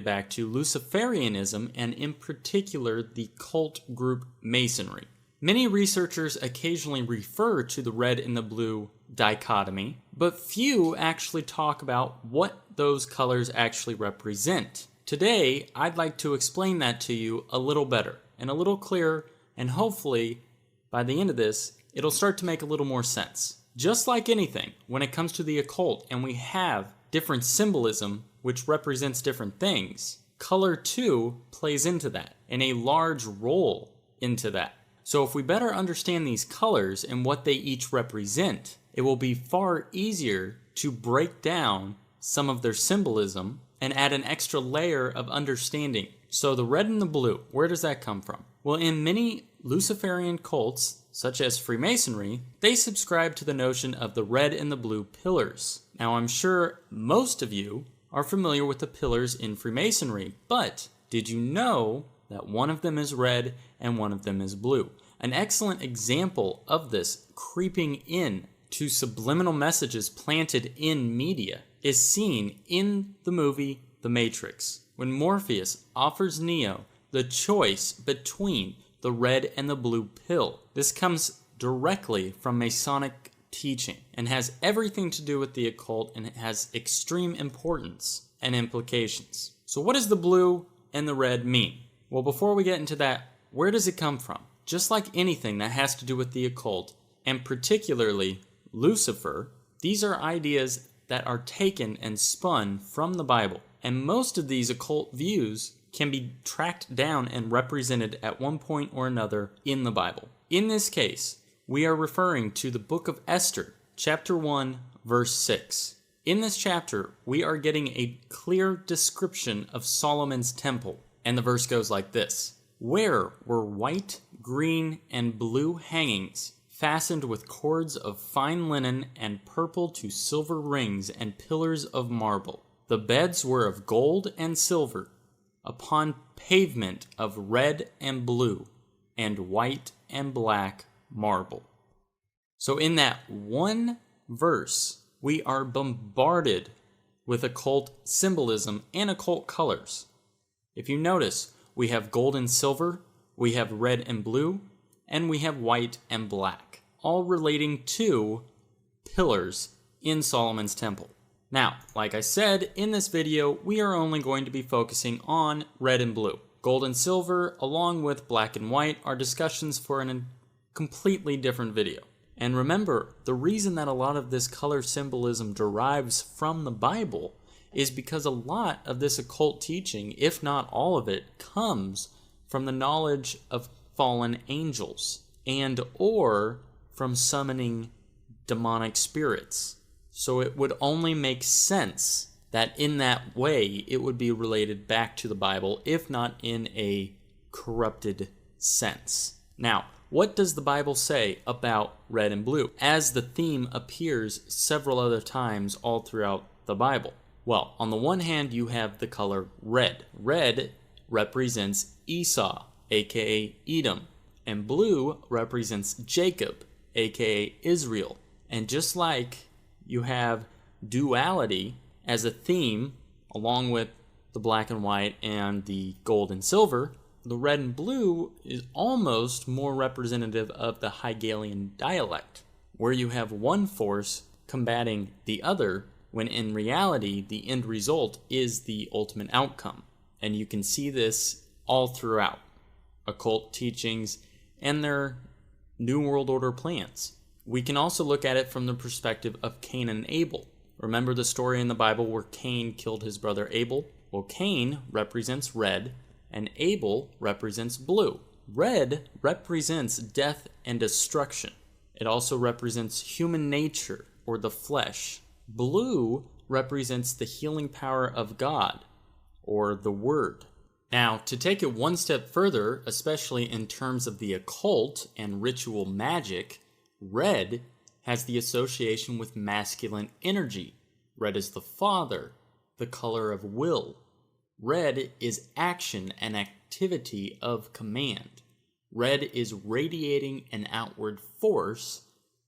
back to Luciferianism and in particular the cult group Masonry. Many researchers occasionally refer to the red and the blue dichotomy, but few actually talk about what those colors actually represent. Today, I'd like to explain that to you a little better and a little clearer, and hopefully, by the end of this, it'll start to make a little more sense. Just like anything, when it comes to the occult and we have different symbolism which represents different things, color too plays into that, and a large role into that. So if we better understand these colors and what they each represent, it will be far easier to break down some of their symbolism and add an extra layer of understanding. So the red and the blue, where does that come from? Well, in many Luciferian cults, such as Freemasonry, they subscribe to the notion of the red and the blue pillars. Now, I'm sure most of you are familiar with the pillars in Freemasonry, but did you know that one of them is red and one of them is blue? An excellent example of this creeping in to subliminal messages planted in media is seen in the movie The Matrix, when Morpheus offers Neo the choice between the red and the blue pill. This comes directly from Masonic teaching and has everything to do with the occult, and it has extreme importance and implications. So what does the blue and the red mean? Well, before we get into that, where does it come from? Just like anything that has to do with the occult, and particularly Lucifer, these are ideas that are taken and spun from the Bible. And most of these occult views can be tracked down and represented at one point or another in the Bible. In this case, we are referring to the book of Esther, chapter 1, verse 6. In this chapter, we are getting a clear description of Solomon's temple. And the verse goes like this: "Where were white, green, and blue hangings, fastened with cords of fine linen and purple to silver rings and pillars of marble. The beds were of gold and silver, upon pavement of red and blue, and white and black marble." So in that one verse, we are bombarded with occult symbolism and occult colors. If you notice, we have gold and silver, we have red and blue, and we have white and black, all relating to pillars in Solomon's temple. Now, like I said, in this video, we are only going to be focusing on red and blue. Gold and silver, along with black and white, are discussions for a completely different video. And remember, the reason that a lot of this color symbolism derives from the Bible is because a lot of this occult teaching, if not all of it, comes from the knowledge of fallen angels and or from summoning demonic spirits. So it would only make sense that in that way it would be related back to the Bible, if not in a corrupted sense. Now, what does the Bible say about red and blue, as the theme appears several other times all throughout the Bible? Well, on the one hand, you have the color red. Red represents Esau, aka Edom, and blue represents Jacob, aka Israel. And just like you have duality as a theme, along with the black and white and the gold and silver, the red and blue is almost more representative of the Hegelian dialect, where you have one force combating the other, when in reality the end result is the ultimate outcome. And you can see this all throughout occult teachings and their New World Order plans. We can also look at it from the perspective of Cain and Abel. Remember the story in the Bible where Cain killed his brother Abel? Well, Cain represents red and Abel represents blue. Red represents death and destruction. It also represents human nature or the flesh. Blue represents the healing power of God or the Word. Now, to take it one step further, especially in terms of the occult and ritual magic, red has the association with masculine energy. Red is the father, the color of will. Red is action and activity of command. Red is radiating an outward force.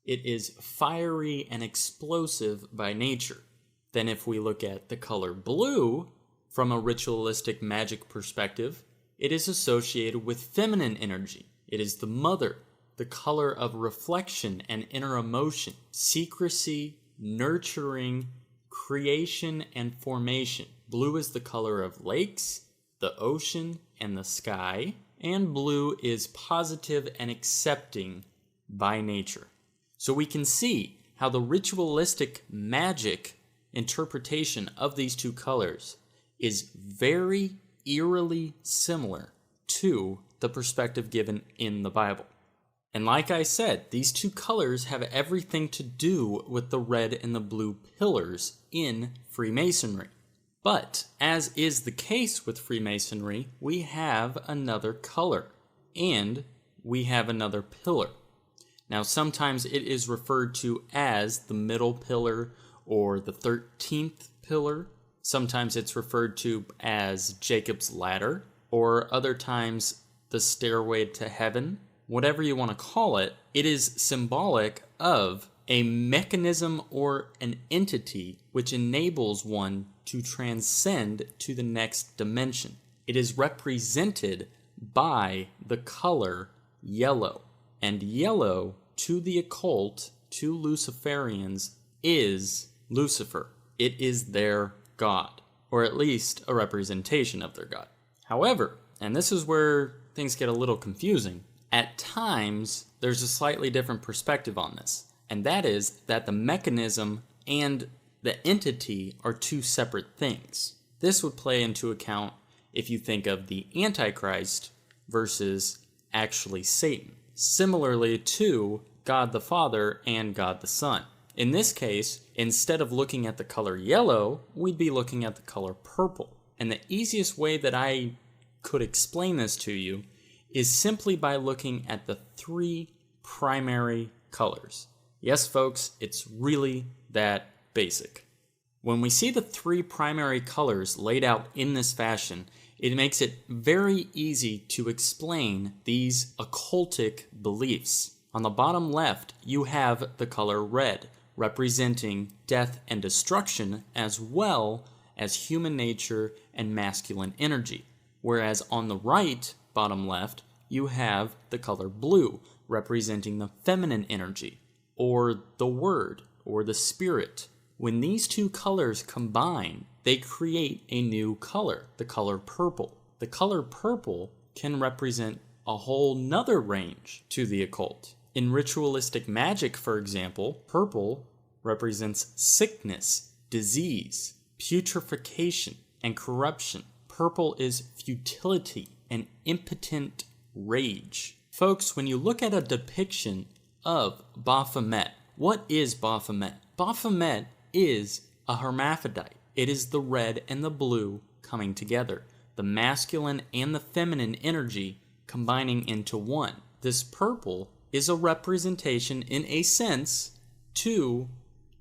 It is fiery and explosive by nature. Then if we look at the color blue, From a ritualistic magic perspective, it is associated with feminine energy. It is the mother, the color of reflection and inner emotion, secrecy, nurturing, creation, and formation. Blue is the color of lakes, the ocean, and the sky, and blue is positive and accepting by nature. So we can see how the ritualistic magic interpretation of these two colors is very eerily similar to the perspective given in the Bible. And like I said, these two colors have everything to do with the red and the blue pillars in Freemasonry. But, as is the case with Freemasonry, we have another color, and we have another pillar. Now, sometimes it is referred to as the middle pillar or the 13th pillar. Sometimes it's referred to as Jacob's ladder, or other times the stairway to heaven. Whatever you want to call it, it is symbolic of a mechanism or an entity which enables one to transcend to the next dimension. It is represented by the color yellow. And yellow, to the occult, to Luciferians, is Lucifer. It is their god, or at least a representation of their god. However, and this is where things get a little confusing, at times there's a slightly different perspective on this, and that is that the mechanism and the entity are two separate things. This would play into account if you think of the Antichrist versus actually Satan, similarly to God the Father and God the Son. In this case, instead of looking at the color yellow, we'd be looking at the color purple. And the easiest way that I could explain this to you is simply by looking at the three primary colors. Yes, folks, it's really that basic. When we see the three primary colors laid out in this fashion, it makes it very easy to explain these occultic beliefs. On the bottom left, you have the color red, representing death and destruction, as well as human nature and masculine energy. Whereas on the right, bottom left, you have the color blue, representing the feminine energy, or the word, or the spirit. When these two colors combine, they create a new color, the color purple. The color purple can represent a whole nother range to the occult. In ritualistic magic, for example, purple represents sickness, disease, putrefaction, and corruption. Purple is futility and impotent rage. Folks, when you look at a depiction of Baphomet, what is Baphomet? Baphomet is a hermaphrodite. It is the red and the blue coming together, the masculine and the feminine energy combining into one. This purple is a representation, in a sense, to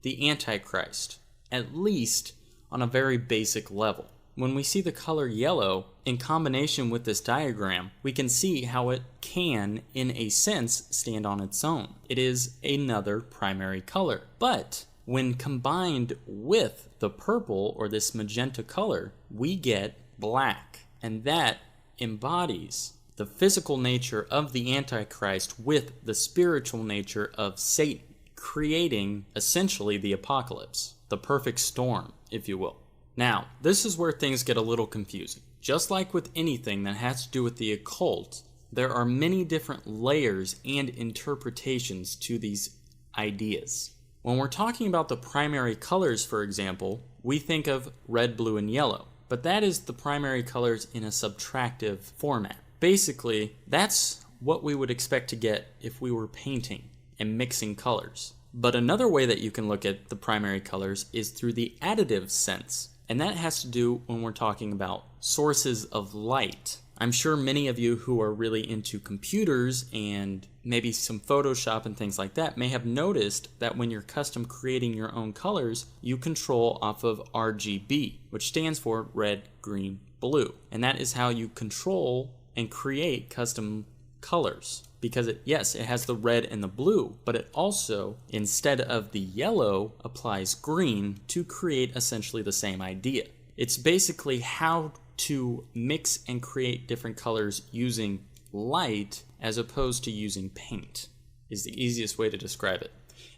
the Antichrist, at least on a very basic level. When we see the color yellow in combination with this diagram, we can see how it can, in a sense, stand on its own. It is another primary color. But when combined with the purple, or this magenta color, we get black. And that embodies the physical nature of the Antichrist with the spiritual nature of Satan, creating essentially the apocalypse, the perfect storm, if you will. Now, this is where things get a little confusing. Just like with anything that has to do with the occult, there are many different layers and interpretations to these ideas. When we're talking about the primary colors, for example, we think of red, blue, and yellow, but that is the primary colors in a subtractive format. Basically, that's what we would expect to get if we were painting and mixing colors. But another way that you can look at the primary colors is through the additive sense. And that has to do when we're talking about sources of light. I'm sure many of you who are really into computers and maybe some Photoshop and things like that may have noticed that when you're custom creating your own colors, you control off of RGB, which stands for red, green, blue. And that is how you control and create custom colors. Because it has the red and the blue, but it also, instead of the yellow, applies green to create essentially the same idea. It's basically how to mix and create different colors using light as opposed to using paint, is the easiest way to describe it.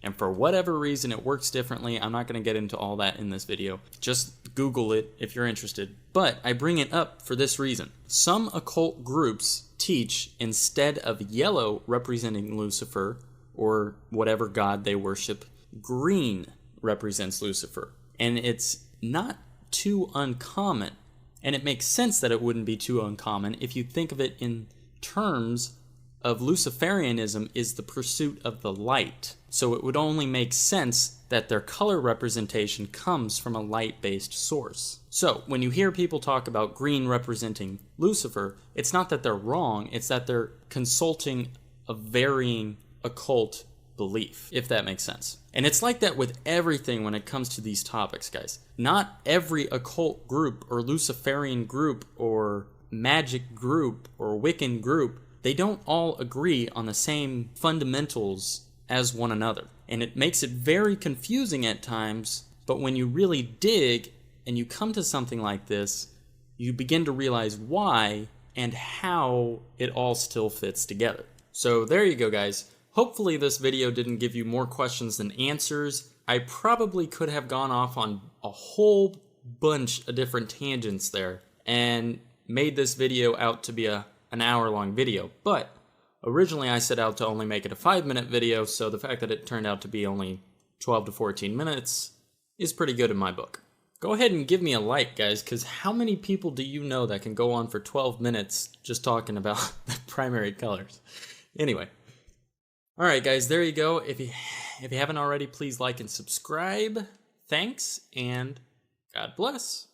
And for whatever reason it works differently. I'm not going to get into all that in this video. Just Google it if you're interested. But I bring it up for this reason. Some occult groups teach, instead of yellow representing Lucifer or whatever god they worship, green represents Lucifer. And it's not too uncommon. And it makes sense that it wouldn't be too uncommon if you think of it in terms of Luciferianism is the pursuit of the light. So it would only make sense that their color representation comes from a light-based source. So when you hear people talk about green representing Lucifer, it's not that they're wrong, it's that they're consulting a varying occult belief, if that makes sense. And it's like that with everything when it comes to these topics, guys. Not every occult group or Luciferian group or magic group or Wiccan group, they don't all agree on the same fundamentals as one another. And it makes it very confusing at times, but when you really dig and you come to something like this, you begin to realize why and how it all still fits together. So there you go, guys. Hopefully this video didn't give you more questions than answers. I probably could have gone off on a whole bunch of different tangents there and made this video out to be an hour-long video, but originally I set out to only make it a 5-minute video, so the fact that it turned out to be only 12 to 14 minutes is pretty good in my book. Go ahead and give me a like, guys, because how many people do you know that can go on for 12 minutes just talking about the primary colors? Anyway. Alright, guys, there you go. If you haven't already, please like and subscribe. Thanks, and God bless.